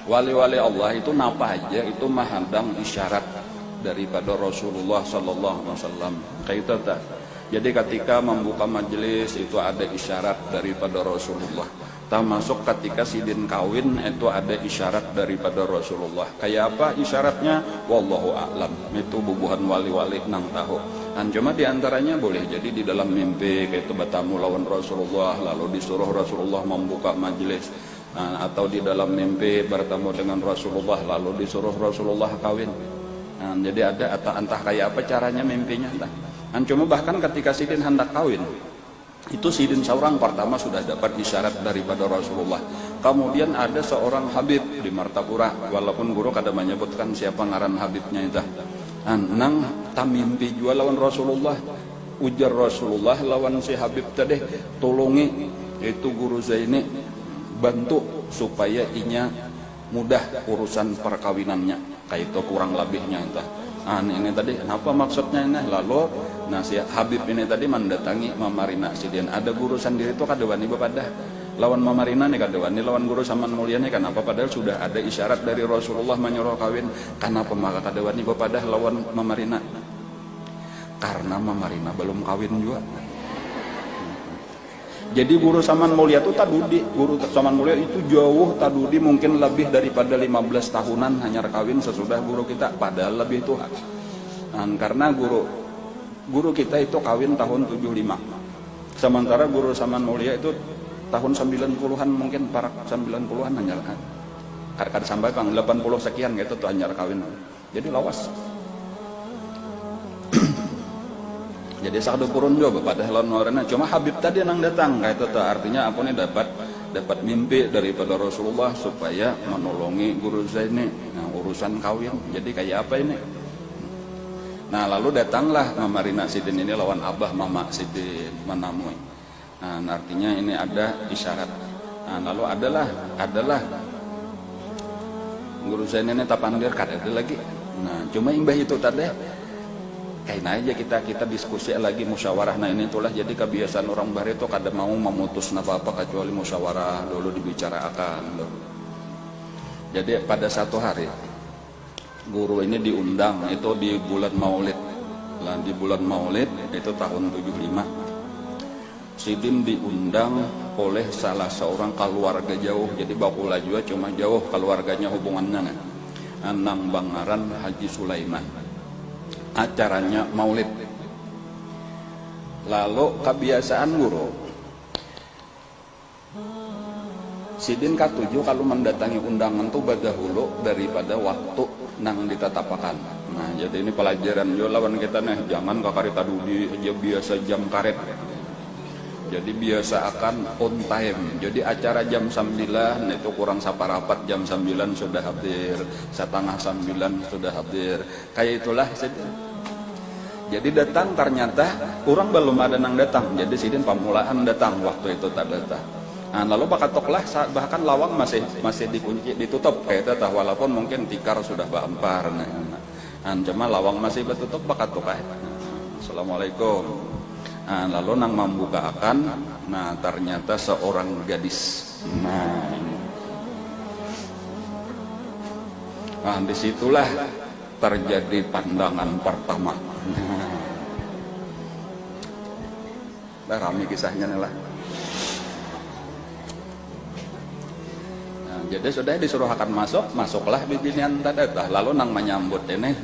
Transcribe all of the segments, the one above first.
wali-wali Allah itu napa aja itu mahadang isyarat daripada Rasulullah sallallahu alaihi wasallam. Kayak itu tak. Jadi ketika membuka majelis itu ada isyarat daripada Rasulullah. Termasuk ketika sidin kawin itu ada isyarat daripada Rasulullah. Kayak apa isyaratnya? Wallahu a'lam. Itu bubuhan wali-wali nang tahu. Dan cuma diantaranya boleh jadi di dalam mimpi kayak itu bertamu lawan Rasulullah lalu disuruh Rasulullah membuka majelis. Atau di dalam mimpi bertemu dengan Rasulullah lalu disuruh Rasulullah kawin. Jadi ada atau entah kayak apa caranya mimpinya entah. Cuma bahkan ketika sidin hendak kawin itu sidin seorang pertama sudah dapat isyarat daripada Rasulullah. Kemudian ada seorang Habib di Martapura, walaupun guru kada menyebutkan siapa ngaran Habibnya itu. Nang tamimpi jual lawan Rasulullah, ujar Rasulullah lawan si Habib tadi, tolongi itu guru saya ini bantu supaya inya mudah urusan perkawinannya. Kayak itu kurang lebihnya itu. Ini tadi apa maksudnya ini? Lalu si Habib ini tadi mendatangi Mamarina sidin. Ada guru sendiri itu kadewani bepadah lawan Mamarina nih kadewani lawan guru Saman Mulia nih kenapa padahal sudah ada isyarat dari Rasulullah menyuruh kawin. Kenapa maka kadewani bepadah lawan Mamarina? Karena Mamarina belum kawin juga. Jadi guru Saman Mulia itu tadudi, guru Saman Mulia itu jauh tadudi mungkin lebih daripada 15 tahunan hanya kawin sesudah guru kita, padahal lebih tua. Karena guru kita itu kawin tahun 75. Sementara guru Saman Mulia itu tahun 90-an mungkin para 90-an hanya kada sampai bang 80 sekian gitu tuh hanya kawin. Jadi lawas. Jadi sakdo purun juga pada lawan orangnya. Cuma Habib tadi nang datang kayak itu artinya apa nih dapat mimpi daripada Rasulullah supaya menolongi guru saya ini urusan kawin. Jadi kayak apa ini? Nah lalu datanglah Mamarina sidin ini lawan abah mama sidin menamui. Artinya ini ada isyarat. Lalu adalah guru saya ini tapandir kada ada lagi. Cuma imbah itu tadi. Kayaknya aja kita diskusi lagi musyawarah. Ini itulah jadi kebiasaan orang baru itu kada mau memutus apa-apa kecuali musyawarah dulu dibicarakan. Jadi pada satu hari guru ini diundang itu di bulan Maulid. Di bulan Maulid itu tahun 75. Sidin diundang oleh salah seorang keluarga jauh. Jadi bakula juga cuma jauh keluarganya hubungannya. Nang Bangaran Haji Sulaiman. Acaranya Maulid. Lalu kebiasaan guru sidin katuju kalau mendatangi undangan tuh badahulu daripada waktu nang ditetapakan. Jadi ini pelajaran yo lawan kita nih, jangan kakarita dudi aja biasa jam karet. Jadi biasa akan on time. Jadi acara jam 9 itu kurang saparapat jam 9 sudah hadir, setengah 9 sudah hadir. Kayak itulah sidin. Jadi datang ternyata kurang belum ada nang datang. Jadi sidin pamulaan datang waktu itu tak datang. Lalu bakatoklah bahkan lawang masih dikunci ditutup kayak itu walaupun mungkin tikar sudah baempar. Cuma lawang masih bertutup bakatok. Assalamualaikum. Lalu nang membukakan, ternyata seorang gadis. Disitulah terjadi pandangan pertama. Rame kisahnya nih lah. Jadi sudah disuruh akan masuklah bibinian tadatah. Lalu nang menyambut ini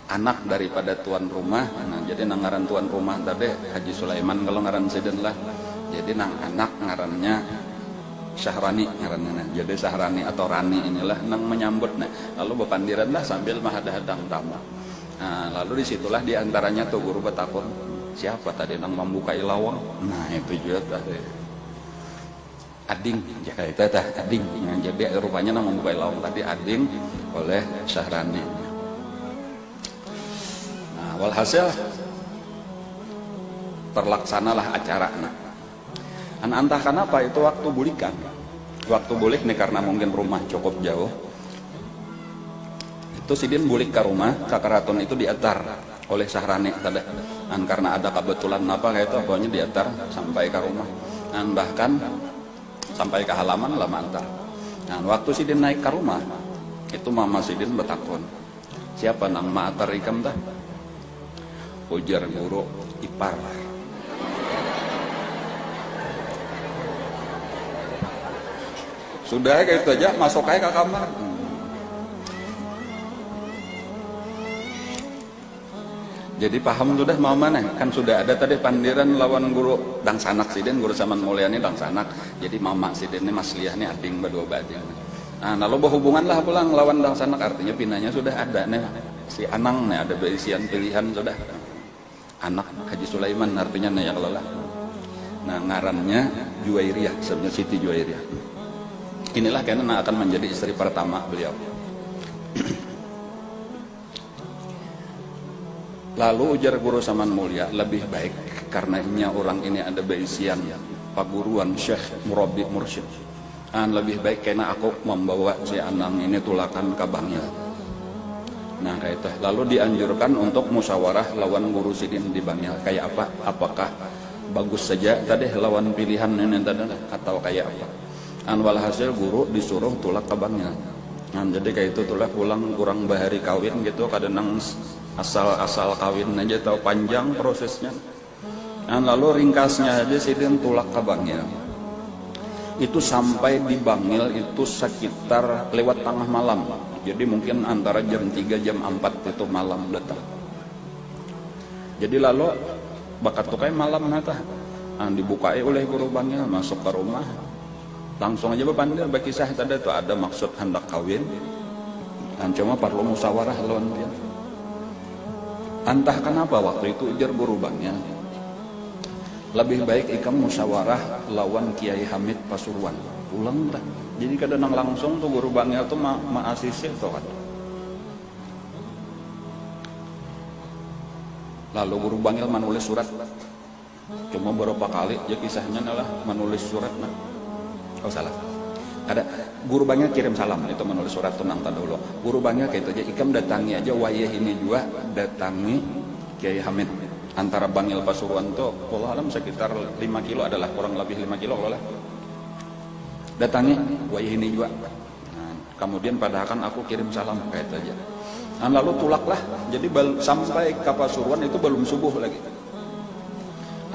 anak daripada tuan rumah. Jadi nang ngaran tuan rumah tadi Haji Sulaiman kalau ngaran sidin lah. Jadi nang anak ngarannya Syahrani ngarannya. Jadi Syahrani atau Rani inilah nang menyambut. Lalu bepandiran lah sambil mahadahadang tamu. Lalu disitulah diantaranya tuh guru bertakun siapa tadi nang membukai lawang. Itu juga tadi Ading, jaga itu Ading. Jadi rupanya nang membukai lawang tadi Ading oleh Syahrani. Walhasil terlaksanalah acara. Entah kenapa itu waktu bulikan. Waktu bulik nih karena mungkin rumah cukup jauh. Itu sidin bulik ke rumah, Kakaratun itu diantar oleh Syahrani tadi. Karena ada kebetulan apa kayak itu pokoknya diantar sampai ke rumah. Bahkan sampai ke halaman lama antar. Nah, waktu Sidin naik ke rumah, itu mama Sidin betakon, siapa nang ma'atar ikam dah? Ujar guru, ipar. Sudah kayak itu aja, masuk aja ke kamar. Jadi paham sudah mau mana? Kan sudah ada tadi pandiran lawan guru dang sanak Sidin, guru Saman Mulyani dang sanak. Jadi mama Sidin ini Masliyah ini ading berdua bading. Nah, lalu berhubungan lah pulang lawan dang sanak, artinya pinanya sudah ada nih. Si Anang nih ada berisian pilihan sudah. Anak Haji Sulaiman artinya nih ya kalau lah. Nah, ngarannya Juwairiyah, sebenarnya Siti Juwairiyah. Inilah karena akan menjadi istri pertama beliau. Lalu ujar guru Saman Mulia, lebih baik karena orang ini ada beisian paguruan Syekh Murabi Mursyid. Lebih baik karena aku membawa si Anang ini tulakan ke Bangil. Nah kayak itu. Lalu dianjurkan untuk musyawarah lawan guru Sidin di Bangil. Kayak apa? Apakah bagus saja tadi lawan pilihan ini tadi atau kayak apa? Walhasil guru disuruh tulak ke Bangil. Jadi kayak itu tulak pulang kurang bahari kawin gitu, kadang asal kawin aja tahu panjang prosesnya. Lalu ringkasnya aja Sidin tulak ke Bangil. Itu sampai di Bangil itu sekitar lewat tengah malam. Jadi mungkin antara jam 3 jam 4 itu malam datang. Jadi lalu bakat tukai malam nata. Dibukai oleh guru Bangil, masuk ke rumah. Langsung aja berpandir berkisah tadi itu ada maksud hendak kawin. Cuma perlu musyawarah lawan dia. Entah kenapa waktu itu ujar guru Bangil, lebih baik ikam musyawarah lawan Kiai Hamid Pasuruan. Pulang dah. Jadi kadang langsung tuh guru Bangil tuh asisih tuh kan. Lalu guru Bangil menulis surat. Cuma beberapa kali ya kisahnya adalah menulis surat. Oh salah. Ada guru Bangil kirim salam itu menulis surat tenang dulu. Guru Bangil kayak itu aja, ikam datangi aja wayah ini juga datangi Kiai Hamid. Antara Bangil Pasuruan tuh Allah alam sekitar 5 kilo adalah kurang lebih 5 kilo lah. Datangi wayah ini juga. Nah, kemudian padahal aku kirim salam kayak itu aja. Lalu tulaklah. Jadi sampai ke Pasuruan itu belum subuh lagi.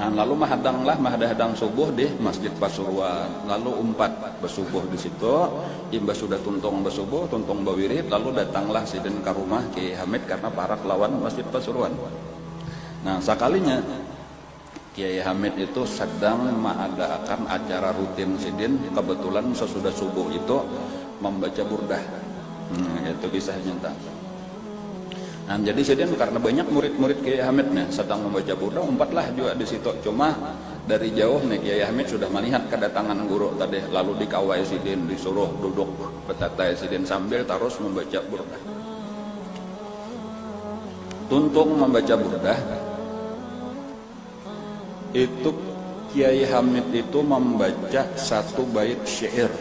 Lalu mahadang subuh di Masjid Pasuruan. Lalu umpat bersubuh di situ. Imbas sudah tuntung bersubuh, tuntung bawirid. Lalu datanglah Sidin ke rumah Kiai Hamid karena parak lawan Masjid Pasuruan. Nah sekalinya Kiai Hamid itu sedang mengadakan acara rutin Sidin. Kebetulan sesudah subuh itu membaca burdah. Itu kisahnya nyata. Nah, jadi Sidin karena banyak murid-murid Kiai Hamid nih sedang membaca burdah, umpatlah juga di situ. Cuma dari jauh nih Kiai Hamid sudah melihat kedatangan guru tadi, lalu dikawai Sidin, disuruh duduk betatai Sidin sambil terus membaca burdah. Tuntung membaca burdah itu Kiai Hamid itu membaca satu bait syair.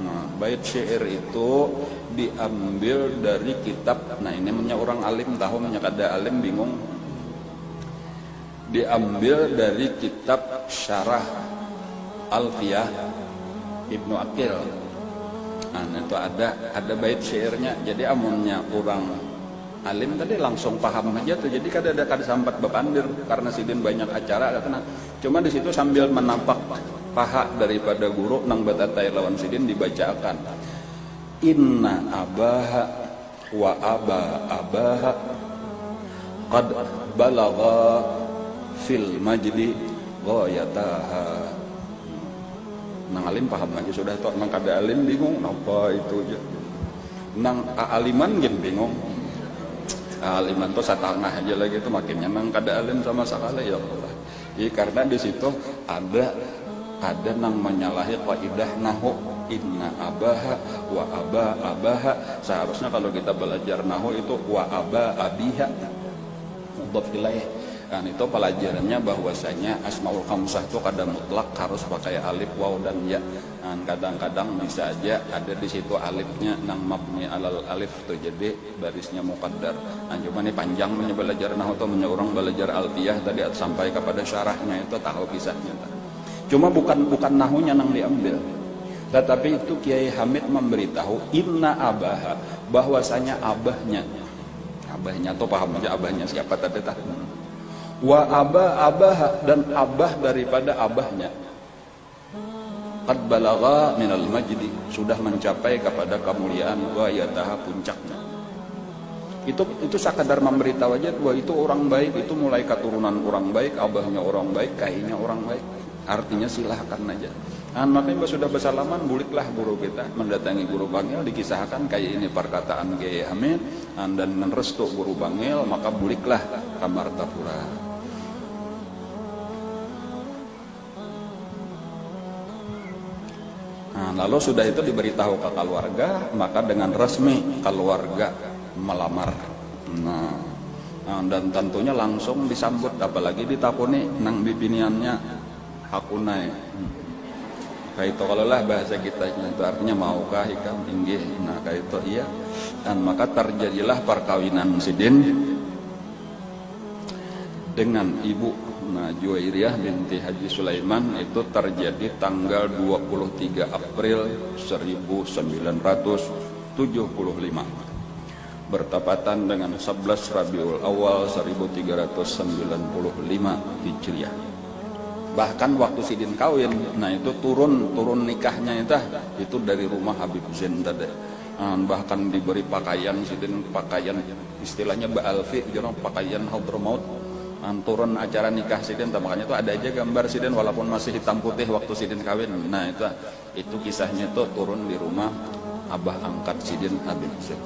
Nah, bait syair itu diambil dari kitab. Nah ini punya orang alim tahu, punya kada alim bingung. Diambil dari kitab Syarah Alfiyah Ibnu Aqil. Nah itu ada bait syairnya. Jadi amunnya orang alim tadi langsung paham aja tuh. Jadi kada sampat bepandir karena Sidin banyak acara kena. Cuma di situ sambil menampak paha daripada guru nang batatai lawan Sidin dibacakan. Inna abaha wa abaha qad balagha fil majdi ghayataha. Nang alim paham aja sudah tuh, nang kada alim bingung apa itu aja. Nang aliman gen bingung. Aliman tuh satangah aja lagi itu makinnya nang kada alim sama sekali ya Allah. Karena di situ ada nang menyalahi kaidah nahwu. Inna abaha wa abaha. Seharusnya kalau kita belajar nahwu itu wa abiha mudhaf ilaih. Kan itu pelajarannya bahwasanya asmaul khamsah itu kadang mutlak harus pakai alif, waw dan ya. Dan kadang-kadang bisa aja ada di situ alifnya nang mabni alal alif tuh jadi barisnya muqaddar. Nah cuma ini panjang belajar nahwu tuh orang belajar alfiyah tadi sampai kepada syarahnya itu tahu kisahnya. Cuma bukan nahwunya nang diambil. Tetapi itu Kiai Hamid memberitahu inna abaha, bahwasanya abahnya atau paham aja abahnya siapa tadi tah. Wa abaha, dan abah daripada abahnya qad balagha minal majdi, sudah mencapai kepada kemuliaan wa yataha, puncaknya. Itu sekadar memberitahu aja bahwa itu orang baik, itu mulai keturunan orang baik, abahnya orang baik, kayaknya orang baik. Artinya silahkan aja. Makanya sudah bersalaman, buliklah guru kita mendatangi guru Bangil, dikisahkan kayak ini perkataan Kiai Hamid, dan restu guru Bangil, maka buliklah ke Martapura. Lalu sudah itu diberitahu ke keluarga, maka dengan resmi keluarga melamar. Dan tentunya langsung disambut, apalagi ditapuni nang bibiniannya hakunai. Kayak itu kalau lah bahasa kita itu artinya maukah ikam inggih. Nah kayak itu iya. Dan maka terjadilah perkawinan Sidin dengan ibu Juwairiyah binti Haji Sulaiman. Itu terjadi tanggal 23 April 1975, bertepatan dengan 11 Rabiul Awal 1395 Hijriah. Bahkan waktu Sidin kawin, itu turun nikahnya itu dari rumah Habib Zain tadi. Bahkan diberi pakaian Sidin, pakaian istilahnya ba'alfi, pakaian Hadramaut. Turun acara nikah Sidin, makanya itu ada aja gambar Sidin walaupun masih hitam putih waktu Sidin kawin. Itu kisahnya itu turun di rumah abah angkat Sidin Habib Zain.